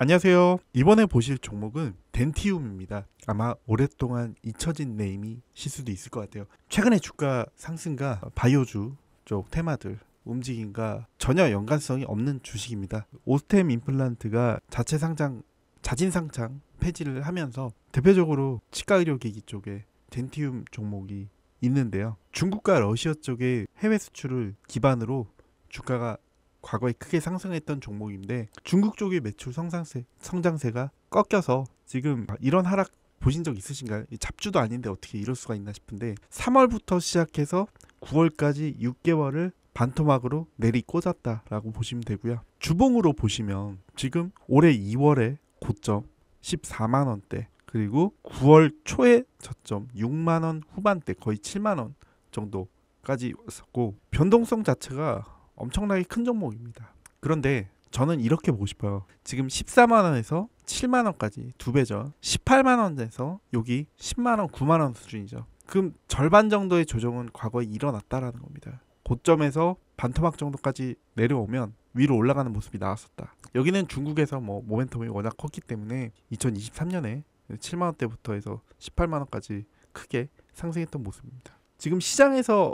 안녕하세요. 이번에 보실 종목은 덴티움입니다. 아마 오랫동안 잊혀진 네임이실 수도 있을 것 같아요. 최근에 주가 상승과 바이오주 쪽 테마들 움직임과 전혀 연관성이 없는 주식입니다. 오스템 임플란트가 자진 상장 폐지를 하면서 대표적으로 치과 의료기기 쪽에 덴티움 종목이 있는데요. 중국과 러시아 쪽의 해외 수출을 기반으로 주가가 과거에 크게 상승했던 종목인데 중국 쪽의 매출 성장세가 꺾여서 지금 이런 하락 보신 적 있으신가요? 잡주도 아닌데 어떻게 이럴 수가 있나 싶은데 3월부터 시작해서 9월까지 6개월을 반토막으로 내리꽂았다라고 보시면 되고요. 주봉으로 보시면 지금 올해 2월에 고점 14만원대, 그리고 9월 초에 저점 6만원 후반대, 거의 7만원 정도까지 왔었고, 변동성 자체가 엄청나게 큰 종목입니다. 그런데 저는 이렇게 보고 싶어요. 지금 14만원에서 7만원까지 두 배죠. 18만원에서 여기 10만원, 9만원 수준이죠. 그럼 절반 정도의 조정은 과거에 일어났다라는 겁니다. 고점에서 반토막 정도까지 내려오면 위로 올라가는 모습이 나왔었다. 여기는 중국에서 모멘텀이 워낙 컸기 때문에 2023년에 7만원대부터 해서 18만원까지 크게 상승했던 모습입니다. 지금 시장에서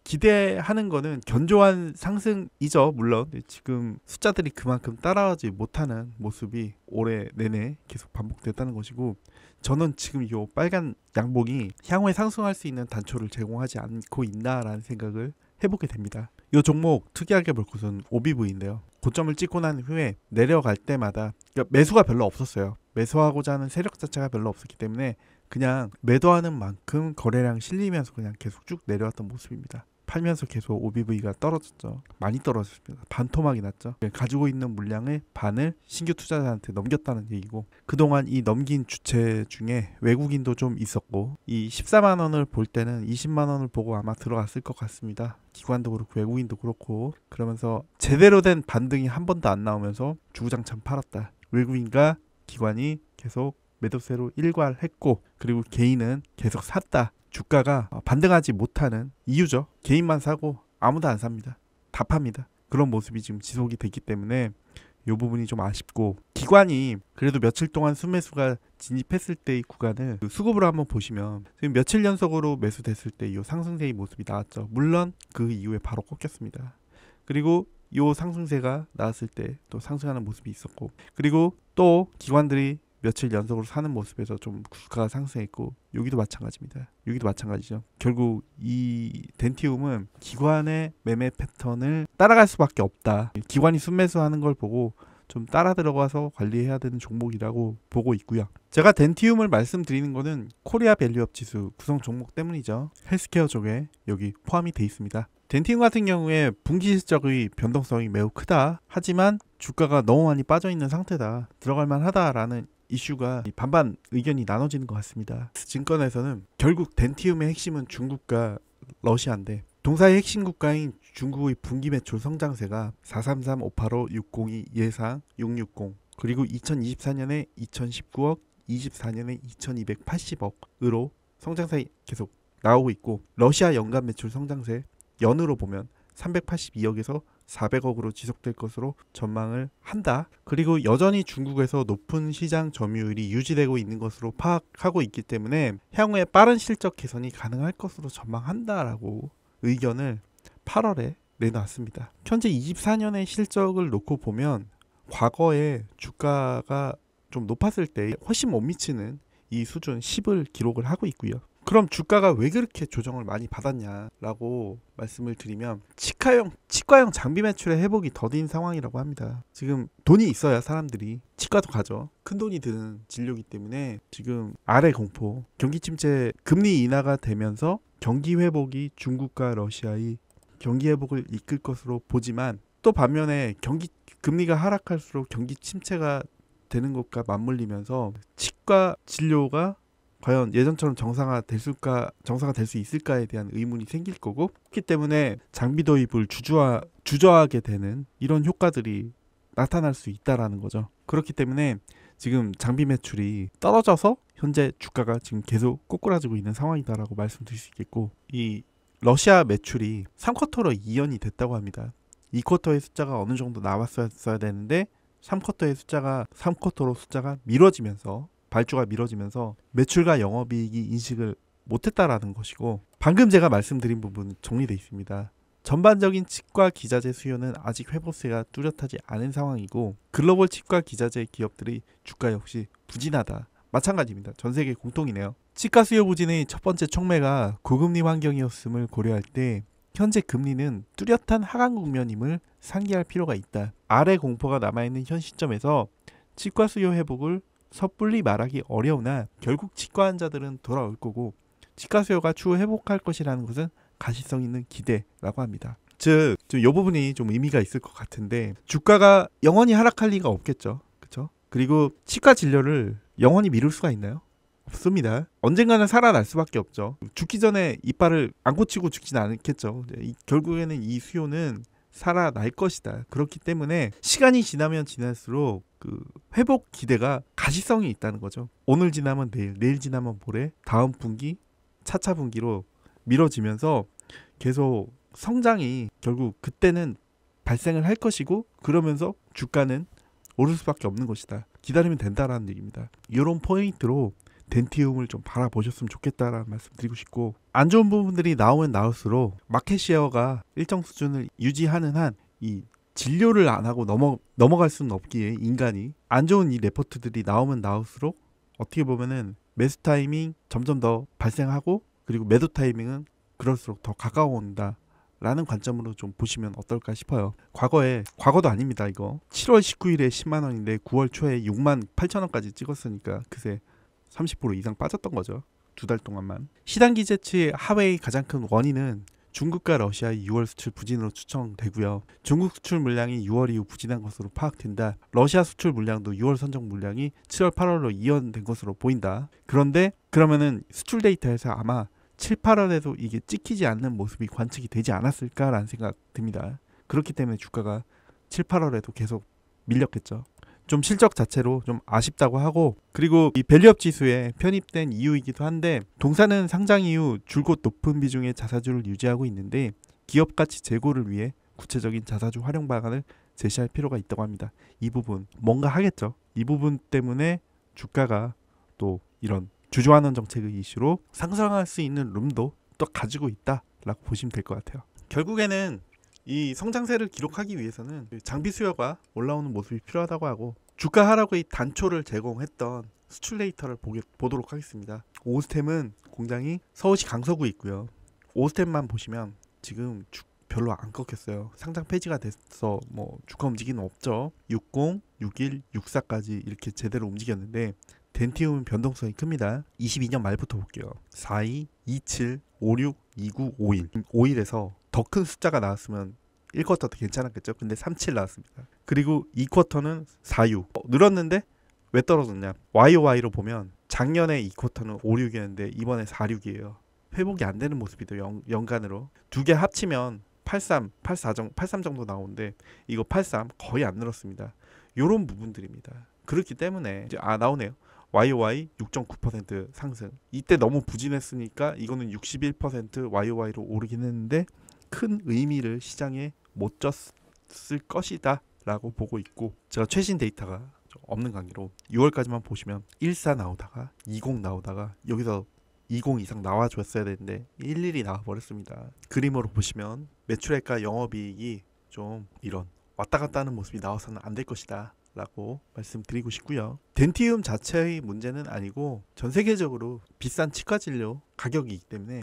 기대하는 거는 견조한 상승이죠. 물론 지금 숫자들이 그만큼 따라가지 못하는 모습이 올해 내내 계속 반복됐다는 것이고, 저는 지금 이 빨간 양봉이 향후에 상승할 수 있는 단초를 제공하지 않고 있나라는 생각을 해보게 됩니다. 이 종목 특이하게 볼 것은 OBV인데요. 고점을 찍고 난 후에 내려갈 때마다 매수가 별로 없었어요. 매수하고자 하는 세력 자체가 별로 없었기 때문에 그냥 매도하는 만큼 거래량 실리면서 그냥 계속 쭉 내려왔던 모습입니다. 팔면서 계속 OBV가 떨어졌죠. 많이 떨어졌습니다. 반토막이 났죠. 가지고 있는 물량의 반을 신규 투자자한테 넘겼다는 얘기고, 그동안 이 넘긴 주체 중에 외국인도 좀 있었고, 이 14만원을 볼 때는 20만원을 보고 아마 들어갔을 것 같습니다. 기관도 그렇고 외국인도 그렇고. 그러면서 제대로 된 반등이 한 번도 안 나오면서 주구장창 팔았다. 외국인과 기관이 계속 매도세로 일괄했고, 그리고 개인은 계속 샀다. 주가가 반등하지 못하는 이유죠. 개인만 사고 아무도 안 삽니다. 다 팝니다. 그런 모습이 지금 지속이 됐기 때문에 이 부분이 좀 아쉽고, 기관이 그래도 며칠 동안 순매수가 진입했을 때의 구간을 수급으로 한번 보시면 지금 며칠 연속으로 매수됐을 때 이 상승세의 모습이 나왔죠. 물론 그 이후에 바로 꺾였습니다. 그리고 이 상승세가 나왔을 때 또 상승하는 모습이 있었고, 그리고 또 기관들이 며칠 연속으로 사는 모습에서 좀 주가가 상승했고, 여기도 마찬가지입니다. 여기도 마찬가지죠. 결국 이 덴티움은 기관의 매매 패턴을 따라갈 수밖에 없다. 기관이 순매수하는 걸 보고 좀 따라 들어가서 관리해야 되는 종목이라고 보고 있고요. 제가 덴티움을 말씀드리는 거는 코리아 밸류업 지수 구성 종목 때문이죠. 헬스케어 쪽에 여기 포함이 돼 있습니다. 덴티움 같은 경우에 분기 실적의 변동성이 매우 크다. 하지만 주가가 너무 많이 빠져있는 상태다. 들어갈 만하다라는 이슈가 반반 의견이 나눠지는 것 같습니다. 증권에서는 결국 덴티움의 핵심은 중국과 러시아인데, 동사의 핵심 국가인 중국의 분기 매출 성장세가 433, 585, 602 예상 660, 그리고 2024년에 2019억, 24년에 2280억으로 성장세 계속 나오고 있고, 러시아 연간 매출 성장세 연으로 보면 382억에서 400억으로 지속될 것으로 전망을 한다. 그리고 여전히 중국에서 높은 시장 점유율이 유지되고 있는 것으로 파악하고 있기 때문에 향후에 빠른 실적 개선이 가능할 것으로 전망한다라고 의견을 8월에 내놨습니다. 현재 24년의 실적을 놓고 보면 과거에 주가가 좀 높았을 때 훨씬 못 미치는 이 수준 10을 기록을 하고 있고요. 그럼 주가가 왜 그렇게 조정을 많이 받았냐라고 말씀을 드리면, 치과용 장비 매출의 회복이 더딘 상황이라고 합니다. 지금 돈이 있어야 사람들이 치과도 가죠. 큰 돈이 드는 진료이기 때문에 지금 아래 공포, 경기 침체, 금리 인하가 되면서 경기 회복이 중국과 러시아의 경기 회복을 이끌 것으로 보지만, 또 반면에 금리가 하락할수록 경기 침체가 되는 것과 맞물리면서 치과 진료가 과연 예전처럼 정상화 될 수 있을까에 대한 의문이 생길 거고, 그렇기 때문에 장비 도입을 주저하게 되는 이런 효과들이 나타날 수 있다라는 거죠. 그렇기 때문에 지금 장비 매출이 떨어져서 현재 주가가 지금 계속 꼬꾸라지고 있는 상황이다라고 말씀드릴 수 있겠고, 이 러시아 매출이 3쿼터로 이연이 됐다고 합니다. 2쿼터의 숫자가 어느 정도 나왔어야 되는데 3쿼터로 숫자가 미뤄지면서 발주가 미뤄지면서 매출과 영업이익이 인식을 못했다라는 것이고, 방금 제가 말씀드린 부분은 정리되어 있습니다. 전반적인 치과 기자재 수요는 아직 회복세가 뚜렷하지 않은 상황이고, 글로벌 치과 기자재 기업들의 주가 역시 부진하다. 마찬가지입니다. 전 세계 공통이네요. 치과 수요 부진의 첫 번째 촉매가 고금리 환경이었음을 고려할 때 현재 금리는 뚜렷한 하강 국면임을 상기할 필요가 있다. 아래 공포가 남아있는 현 시점에서 치과 수요 회복을 섣불리 말하기 어려우나 결국 치과 환자들은 돌아올 거고 치과 수요가 추후 회복할 것이라는 것은 가시성 있는 기대라고 합니다. 즉, 이 부분이 좀 의미가 있을 것 같은데, 주가가 영원히 하락할 리가 없겠죠. 그렇죠? 그리고 치과 진료를 영원히 미룰 수가 있나요? 없습니다. 언젠가는 살아날 수밖에 없죠. 죽기 전에 이빨을 안 고치고 죽지는 않겠죠. 결국에는 이 수요는 살아날 것이다. 그렇기 때문에 시간이 지나면 지날수록 그 회복 기대가 가시성이 있다는 거죠. 오늘 지나면 내일, 내일 지나면 모레, 다음 분기, 차차 분기로 미뤄지면서 계속 성장이 결국 그때는 발생을 할 것이고, 그러면서 주가는 오를 수밖에 없는 것이다. 기다리면 된다라는 얘기입니다. 이런 포인트로 덴티움을 좀 바라보셨으면 좋겠다라는 말씀 드리고 싶고, 안 좋은 부분들이 나오면 나올수록 마켓 시어가 일정 수준을 유지하는 한 이 진료를 안 하고 넘어갈 수는 없기에, 인간이 안 좋은 이 레포트들이 나오면 나올수록 어떻게 보면은 매수 타이밍 점점 더 발생하고, 그리고 매도 타이밍은 그럴수록 더 가까워온다 라는 관점으로 좀 보시면 어떨까 싶어요. 과거도 아닙니다. 이거 7월 19일에 10만원인데 9월 초에 68,000원까지 찍었으니까 그새 30% 이상 빠졌던 거죠. 두 달 동안만. 시단기 재치의 하회의 가장 큰 원인은 중국과 러시아의 6월 수출 부진으로 추정되고요. 중국 수출 물량이 6월 이후 부진한 것으로 파악된다. 러시아 수출 물량도 6월 선정 물량이 7월 8월로 이연된 것으로 보인다. 그런데 그러면은 수출 데이터에서 아마 7, 8월에도 이게 찍히지 않는 모습이 관측이 되지 않았을까라는 생각 듭니다. 그렇기 때문에 주가가 7, 8월에도 계속 밀렸겠죠. 좀 실적 자체로 좀 아쉽다고 하고, 그리고 이 밸류업 지수에 편입된 이유이기도 한데, 동사는 상장 이후 줄곧 높은 비중의 자사주를 유지하고 있는데 기업 가치 제고를 위해 구체적인 자사주 활용 방안을 제시할 필요가 있다고 합니다. 이 부분 뭔가 하겠죠. 이 부분 때문에 주가가 또 이런 주주환원 정책의 이슈로 상승할 수 있는 룸도 또 가지고 있다라고 보시면 될 것 같아요. 결국에는 이 성장세를 기록하기 위해서는 장비 수요가 올라오는 모습이 필요하다고 하고, 주가 하락의 단초를 제공했던 수출 데이터를 보도록 하겠습니다. 오스템은 공장이 서울시 강서구에 있고요. 오스템만 보시면 지금 별로 안 꺾였어요. 상장 폐지가 돼서 뭐 주가 움직이는 없죠. 60, 61, 64까지 이렇게 제대로 움직였는데, 덴티움은 변동성이 큽니다. 22년 말부터 볼게요. 42, 27, 56, 29, 51. 51에서 더 큰 숫자가 나왔으면 1쿼터도 괜찮았겠죠. 근데 37 나왔습니다. 그리고 2쿼터는 46. 늘었는데 왜 떨어졌냐? YOY로 보면 작년에 2쿼터는 56이었는데 이번에 46이에요. 회복이 안 되는 모습이죠. 연간으로. 두 개 합치면 83, 83 정도 나오는데 이거 83 거의 안 늘었습니다. 요런 부분들입니다. 그렇기 때문에 이제 나오네요. YOY 6.9% 상승. 이때 너무 부진했으니까 이거는 61% YOY로 오르긴 했는데 큰 의미를 시장에 못 줬을 것이다 라고 보고 있고, 제가 최신 데이터가 좀 없는 관계로 6월까지만 보시면 14 나오다가 20 나오다가 여기서 20 이상 나와줬어야 되는데 11이 나와버렸습니다. 그림으로 보시면 매출액과 영업이익이 좀 이런 왔다 갔다 하는 모습이 나와서는 안 될 것이다 라고 말씀드리고 싶고요. 덴티움 자체의 문제는 아니고 전 세계적으로 비싼 치과 진료 가격이기 때문에,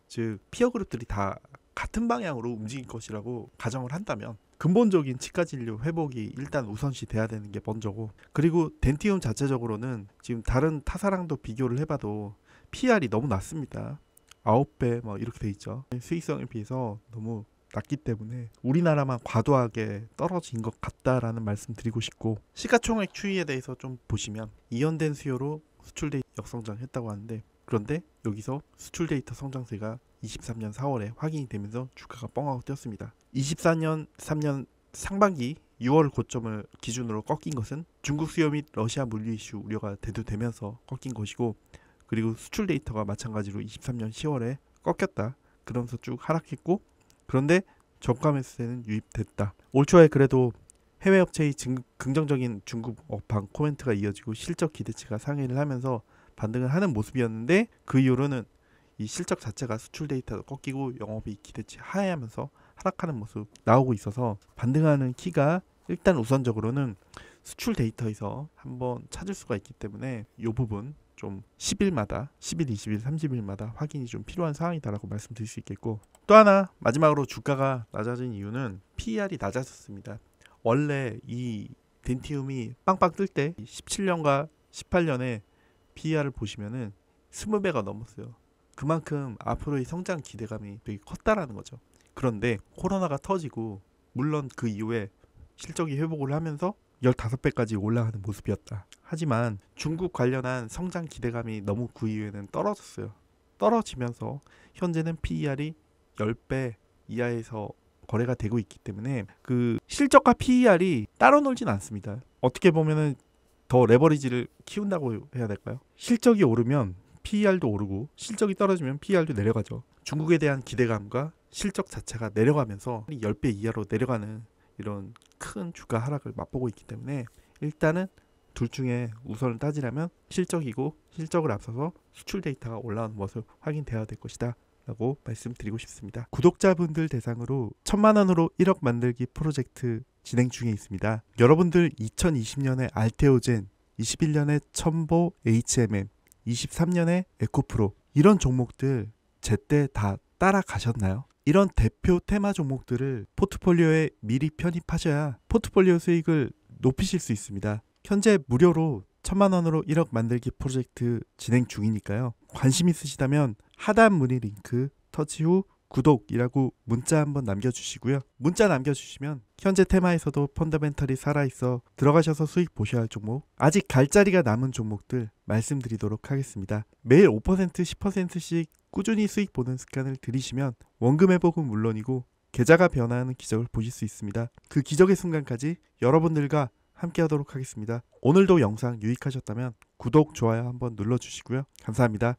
즉 피어 그룹들이 다 같은 방향으로 움직일 것이라고 가정을 한다면 근본적인 치과 진료 회복이 일단 우선시 돼야 되는 게 먼저고, 그리고 덴티움 자체적으로는 지금 다른 타사랑도 비교를 해봐도 PR이 너무 낮습니다. 9배 뭐 이렇게 돼 있죠. 수익성에 비해서 너무 낮기 때문에 우리나라만 과도하게 떨어진 것 같다라는 말씀 드리고 싶고, 시가총액 추이에 대해서 좀 보시면 이연된 수요로 수출 데이터 역성장했다고 하는데, 그런데 여기서 수출 데이터 성장세가 23년 4월에 확인이 되면서 주가가 뻥하고 뛰었습니다. 24년 3년 상반기 6월 고점을 기준으로 꺾인 것은 중국 수요 및 러시아 물류 이슈 우려가 대두되면서 꺾인 것이고, 그리고 수출 데이터가 마찬가지로 23년 10월에 꺾였다. 그러면서 쭉 하락했고, 그런데 저가 매수세는 유입됐다. 올 초에 그래도 해외 업체의 긍정적인 중국 업황 코멘트가 이어지고 실적 기대치가 상회를 하면서 반등을 하는 모습이었는데, 그 이후로는 이 실적 자체가 수출 데이터도 꺾이고 영업이익 기대치 하회하면서 하락하는 모습 나오고 있어서, 반등하는 키가 일단 우선적으로는 수출 데이터에서 한번 찾을 수가 있기 때문에 이 부분 좀 10일마다 10일, 20일, 30일마다 확인이 좀 필요한 상황이다라고 말씀드릴 수 있겠고, 또 하나 마지막으로 주가가 낮아진 이유는 PER이 낮아졌습니다. 원래 이 덴티움이 빵빵 뜰 때 17년과 18년에 PER을 보시면은 20배가 넘었어요. 그만큼 앞으로의 성장 기대감이 되게 컸다라는 거죠. 그런데 코로나가 터지고 물론 그 이후에 실적이 회복을 하면서 15배까지 올라가는 모습이었다. 하지만 중국 관련한 성장 기대감이 너무 그 이후에는 떨어졌어요. 떨어지면서 현재는 PER이 10배 이하에서 거래가 되고 있기 때문에 그 실적과 PER이 따로 놀진 않습니다. 어떻게 보면은 더 레버리지를 키운다고 해야 될까요? 실적이 오르면 PER도 오르고 실적이 떨어지면 PER도 내려가죠. 중국에 대한 기대감과 실적 자체가 내려가면서 10배 이하로 내려가는 이런 큰 주가 하락을 맛보고 있기 때문에, 일단은 둘 중에 우선을 따지라면 실적이고, 실적을 앞서서 수출 데이터가 올라오는 모습 확인되어야 될 것이다 라고 말씀드리고 싶습니다. 구독자분들 대상으로 1000만원으로 1억 만들기 프로젝트 진행 중에 있습니다. 여러분들 2020년에 알테오젠, 21년에 첨보 HMM, 23년에 에코프로, 이런 종목들 제때 다 따라가셨나요? 이런 대표 테마 종목들을 포트폴리오에 미리 편입하셔야 포트폴리오 수익을 높이실 수 있습니다. 현재 무료로 1000만원으로 1억 만들기 프로젝트 진행 중이니까요. 관심 있으시다면 하단 문의 링크 터치 후 구독이라고 문자 한번 남겨주시고요. 문자 남겨주시면 현재 테마에서도 펀더멘털이 살아있어 들어가셔서 수익 보셔야 할 종목, 아직 갈 자리가 남은 종목들 말씀드리도록 하겠습니다. 매일 5% 10%씩 꾸준히 수익 보는 습관을 들이시면 원금 회복은 물론이고 계좌가 변화하는 기적을 보실 수 있습니다. 그 기적의 순간까지 여러분들과 함께 하도록 하겠습니다. 오늘도 영상 유익하셨다면 구독, 좋아요 한번 눌러주시고요. 감사합니다.